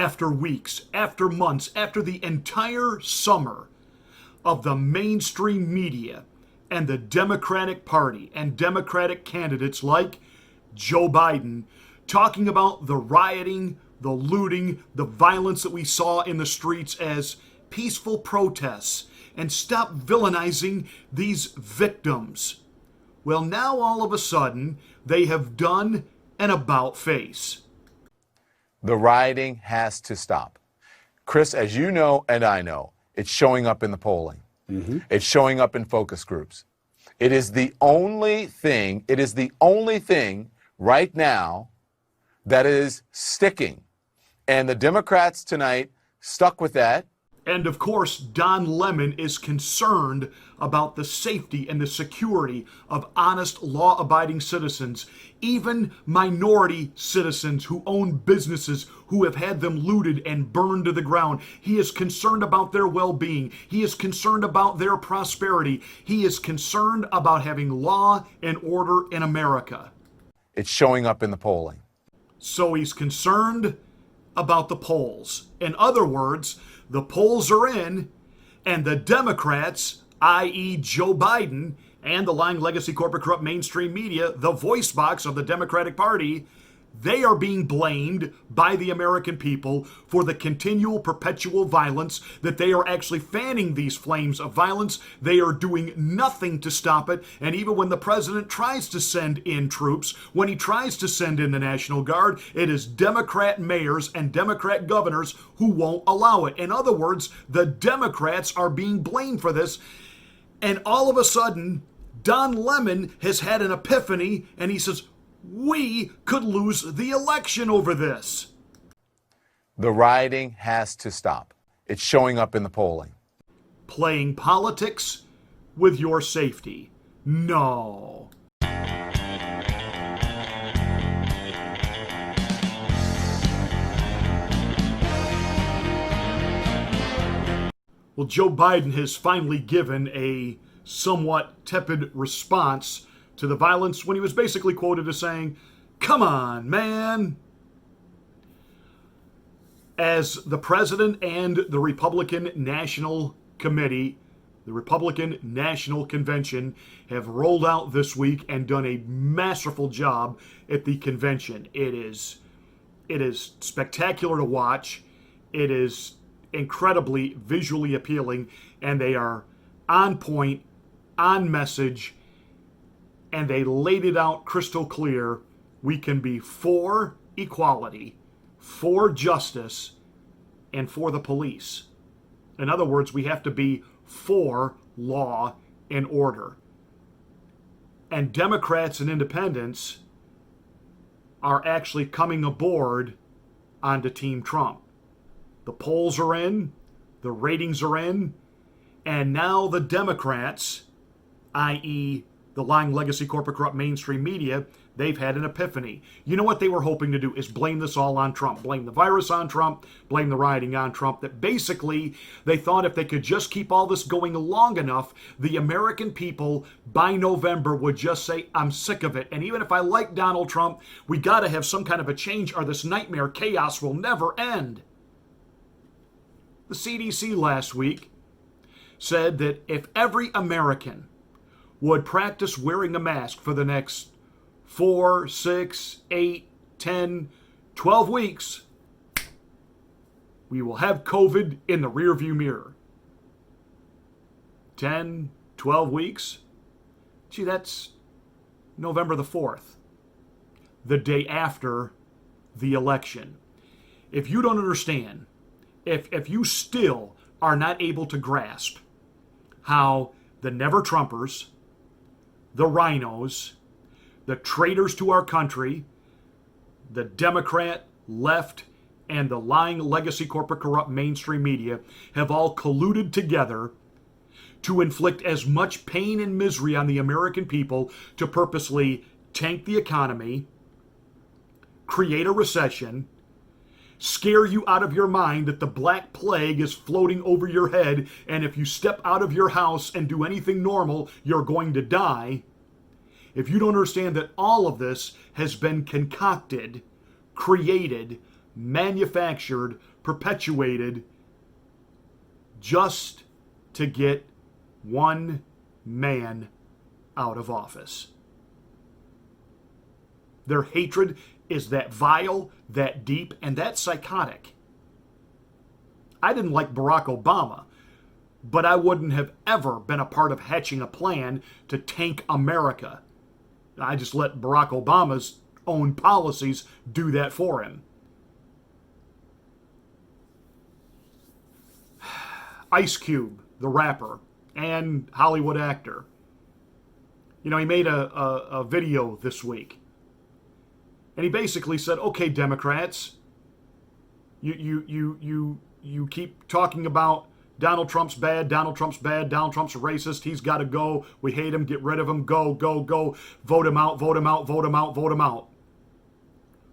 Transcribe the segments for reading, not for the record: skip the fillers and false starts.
after weeks, after months, after the entire summer of the mainstream media and the Democratic Party and Democratic candidates like Joe Biden talking about the rioting, the looting, the violence that we saw in the streets as peaceful protests, and stop villainizing these victims. Well, now all of a sudden, they have done an about face. The rioting has to stop. Chris, as you know and I know, it's showing up in the polling. It's showing up in focus groups. It is the only thing right now that is sticking. And the Democrats tonight stuck with that. And of course, Don Lemon is concerned about the safety and the security of honest, law-abiding citizens, even minority citizens who own businesses who have had them looted and burned to the ground. He is concerned about their well-being. He is concerned about their prosperity. He is concerned about having law and order in America. It's showing up in the polling. So he's concerned about the polls. In other words, the polls are in, and the Democrats, i.e. Joe Biden, and the lying legacy corporate corrupt mainstream media, the voice box of the Democratic Party, they are being blamed by the American people for the continual, perpetual violence, that they are actually fanning these flames of violence. They are doing nothing to stop it. And even when the president tries to send in troops, when he tries to send in the National Guard, it is Democrat mayors and Democrat governors who won't allow it. In other words, the Democrats are being blamed for this. And all of a sudden, Don Lemon has had an epiphany, and he says, we could lose the election over this. The rioting has to stop. It's showing up in the polling. Playing politics with your safety. No. Well, Joe Biden has finally given a somewhat tepid response to the violence when he was basically quoted as saying, "Come on, man." As the president and the Republican National Committee, the Republican National Convention, have rolled out this week and done a masterful job at the convention. It is spectacular to watch. It is incredibly visually appealing, and they are on point, on message, and they laid it out crystal clear. We can be for equality, for justice, and for the police. In other words, we have to be for law and order. And Democrats and independents are actually coming aboard onto Team Trump. The polls are in, the ratings are in, and now the Democrats, i.e., the lying legacy corporate corrupt mainstream media, they've had an epiphany. You know what they were hoping to do is blame this all on Trump. Blame the virus on Trump, blame the rioting on Trump. That basically they thought if they could just keep all this going long enough, the American people by November would just say, I'm sick of it. And even if I like Donald Trump, we got to have some kind of a change or this nightmare chaos will never end. The CDC last week said that if every American would practice wearing a mask for the next 4, 6, 8, 10, 12 weeks, we will have COVID in the rearview mirror. 10, 12 weeks? Gee, that's November the 4th, the day after the election. If you don't understand, if you still are not able to grasp how the never-Trumpers, the rhinos, the traitors to our country, the Democrat, left, and the lying legacy corporate corrupt mainstream media have all colluded together to inflict as much pain and misery on the American people to purposely tank the economy, create a recession, scare you out of your mind that the Black Plague is floating over your head, and if you step out of your house and do anything normal, you're going to die. If you don't understand that all of this has been concocted, created, manufactured, perpetuated just to get one man out of office. Their hatred is that vile, that deep, and that psychotic. I didn't like Barack Obama, but I wouldn't have ever been a part of hatching a plan to tank America. I just let Barack Obama's own policies do that for him. Ice Cube, the rapper and Hollywood actor, he made a video this week. And he basically said, okay, Democrats, you keep talking about Donald Trump's bad, Donald Trump's bad, Donald Trump's a racist, he's got to go, we hate him, get rid of him, go, go, go, vote him out, vote him out, vote him out, vote him out.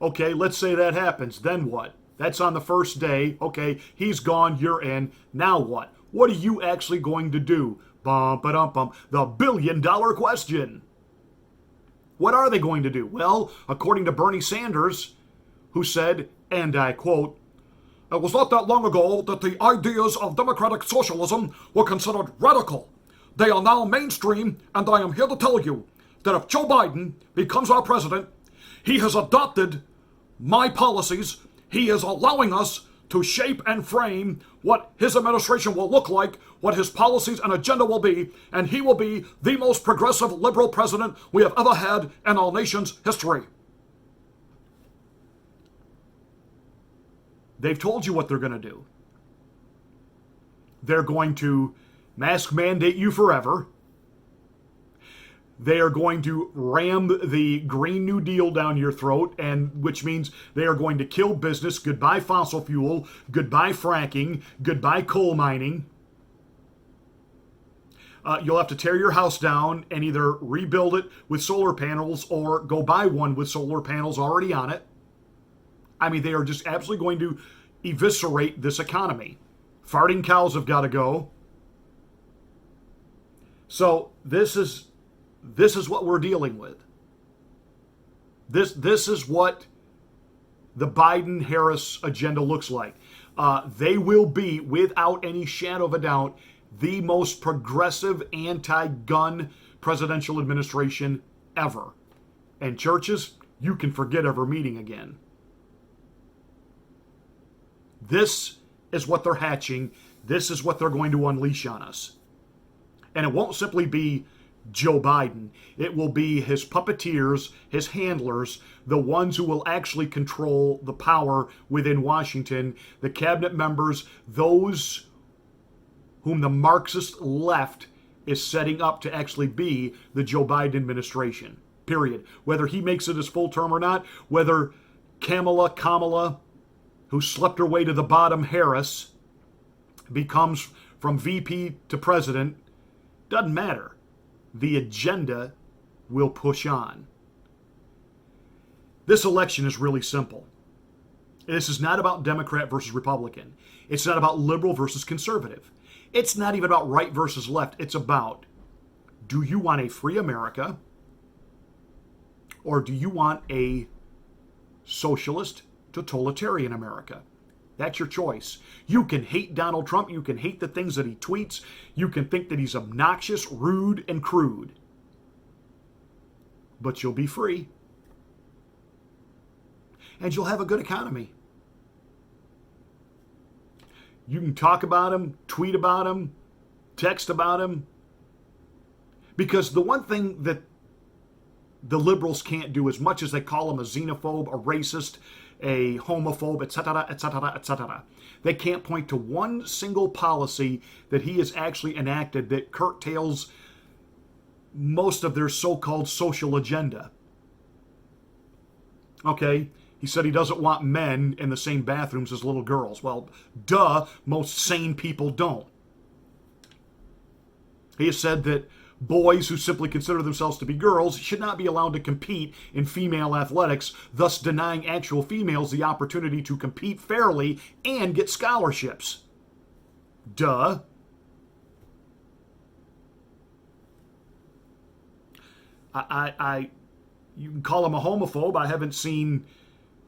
Okay, let's say that happens, then what? That's on the first day. Okay, he's gone, you're in. Now what? What are you actually going to do? Bum, ba-dum, bum. The billion-dollar question. What are they going to do? Well, according to Bernie Sanders, who said, and I quote, "It was not that long ago that the ideas of democratic socialism were considered radical. They are now mainstream, and I am here to tell you that if Joe Biden becomes our president, he has adopted my policies. He is allowing us to shape and frame what his administration will look like, what his policies and agenda will be, and he will be the most progressive liberal president we have ever had in our nation's history." They've told you what they're going to do. They're going to mask mandate you forever. They are going to ram the Green New Deal down your throat, and which means they are going to kill business. Goodbye fossil fuel. Goodbye fracking. Goodbye coal mining. You'll have to tear your house down and either rebuild it with solar panels or go buy one with solar panels already on it. I mean, they are just absolutely going to eviscerate this economy. Farting cows have got to go. So this is what we're dealing with. This is what the Biden-Harris agenda looks like. They will be, without any shadow of a doubt, the most progressive anti-gun presidential administration ever. And churches, you can forget ever meeting again. This is what they're hatching. This is what they're going to unleash on us. And it won't simply be Joe Biden. It will be his puppeteers, his handlers, the ones who will actually control the power within Washington, the cabinet members, those whom the Marxist left is setting up to actually be the Joe Biden administration, period. Whether he makes it his full term or not, whether Kamala, who slept her way to the bottom, Harris, becomes from VP to president, doesn't matter. The agenda will push on. This election is really simple. This is not about Democrat versus Republican. It's not about liberal versus conservative. It's not even about right versus left. It's about, do you want a free America or do you want a socialist, totalitarian America? That's your choice. You can hate Donald Trump. You can hate the things that he tweets. You can think that he's obnoxious, rude, and crude. But you'll be free. And you'll have a good economy. You can talk about him, tweet about him, text about him. Because the one thing that the liberals can't do, as much as they call him a xenophobe, a racist, a homophobe, etc., etc., etc., they can't point to one single policy that he has actually enacted that curtails most of their so-called social agenda. Okay, he said he doesn't want men in the same bathrooms as little girls. Well, duh, most sane people don't. He has said that boys who simply consider themselves to be girls should not be allowed to compete in female athletics, thus denying actual females the opportunity to compete fairly and get scholarships. Duh. You can call him a homophobe. I haven't seen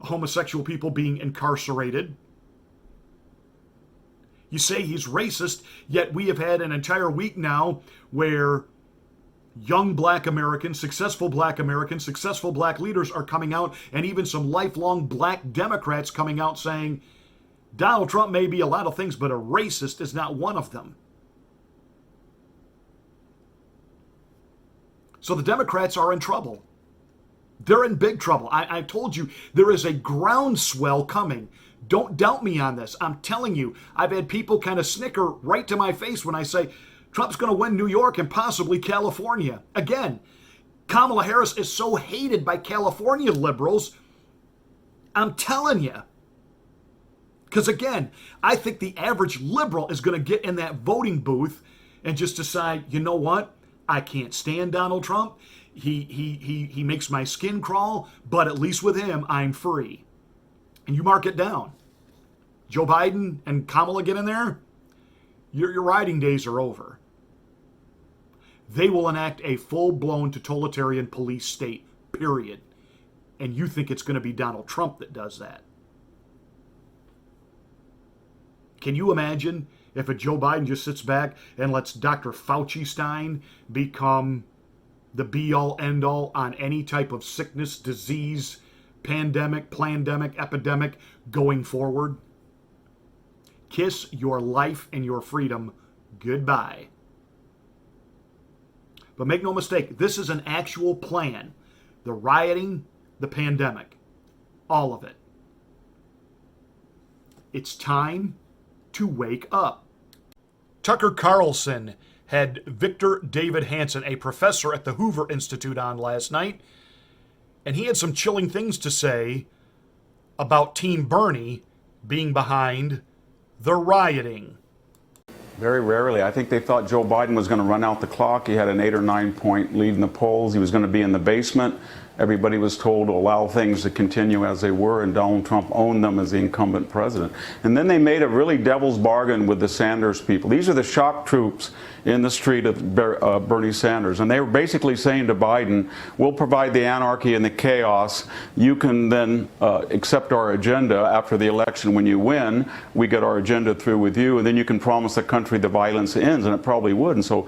homosexual people being incarcerated. You say he's racist, yet we have had an entire week now where young black Americans, successful black leaders are coming out, and even some lifelong black Democrats coming out saying Donald Trump may be a lot of things, but a racist is not one of them. So the Democrats are in trouble. They're in big trouble. I told you there is a groundswell coming. Don't doubt me on this. I'm telling you, I've had people kind of snicker right to my face when I say Trump's going to win New York and possibly California. Again, Kamala Harris is so hated by California liberals. I'm telling you. Because again, I think the average liberal is going to get in that voting booth and just decide, you know what? I can't stand Donald Trump. He makes my skin crawl, but at least with him, I'm free. And you mark it down. Joe Biden and Kamala get in there, your riding days are over. They will enact a full-blown totalitarian police state, period. And you think it's going to be Donald Trump that does that. Can you imagine if a Joe Biden just sits back and lets Dr. Fauci Stein become the be-all, end-all on any type of sickness, disease, pandemic, plandemic, epidemic going forward? Kiss your life and your freedom goodbye. But make no mistake, this is an actual plan. The rioting, the pandemic, all of it. It's time to wake up. Tucker Carlson had Victor David Hanson, a professor at the Hoover Institute, on last night, and he had some chilling things to say about Team Bernie being behind the rioting. Very rarely. I think they thought Joe Biden was going to run out the clock. He had an 8 or 9 point lead in the polls. He was going to be in the basement. Everybody was told to allow things to continue as they were, and Donald Trump owned them as the incumbent president. And then they made a really devil's bargain with the Sanders people. These are the shock troops in the street of Bernie Sanders. And they were basically saying to Biden, we'll provide the anarchy and the chaos. You can then accept our agenda after the election. When you win, we get our agenda through with you, and then you can promise the country the violence ends, and it probably would. And so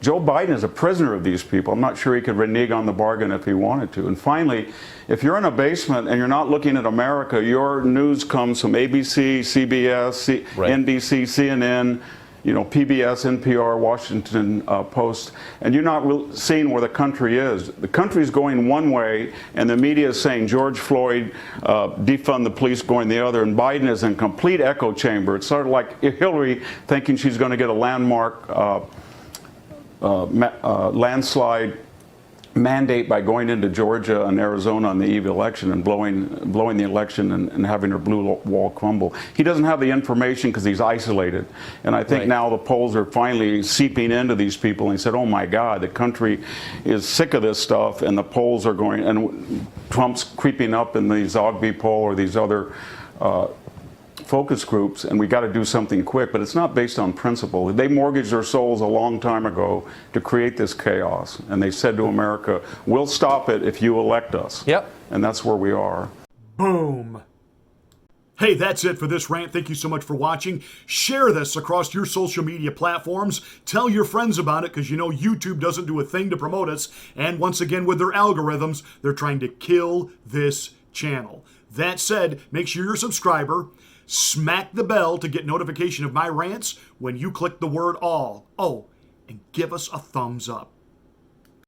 Joe Biden is a prisoner of these people. I'm not sure he could renege on the bargain if he wanted to. And finally, if you're in a basement and you're not looking at America, your news comes from ABC, CBS, NBC, CNN, PBS, NPR, Washington Post, and you're not seeing where the country is. The country's going one way, and the media is saying George Floyd, defund the police, going the other, and Biden is in complete echo chamber. It's sort of like Hillary thinking she's going to get a landmark landslide mandate by going into Georgia and Arizona on the eve of election and blowing the election and having her blue wall crumble. He doesn't have the information because he's isolated. And I think now the polls are finally seeping into these people, and he said, oh my God, the country is sick of this stuff, and the polls are going, and Trump's creeping up in the Zogby poll or these other focus groups, and we got to do something quick. But it's not based on principle. They mortgaged their souls a long time ago to create this chaos, and they said to America, we'll stop it if you elect us. Yep. And that's where we are. Boom. Hey, that's it for this rant. Thank you so much for watching. Share this across your social media platforms. Tell your friends about it, because YouTube doesn't do a thing to promote us. And once again, with their algorithms, they're trying to kill this channel. That said, make sure you're a subscriber. Smack the bell to get notification of my rants when you click the word all. Oh, and give us a thumbs up.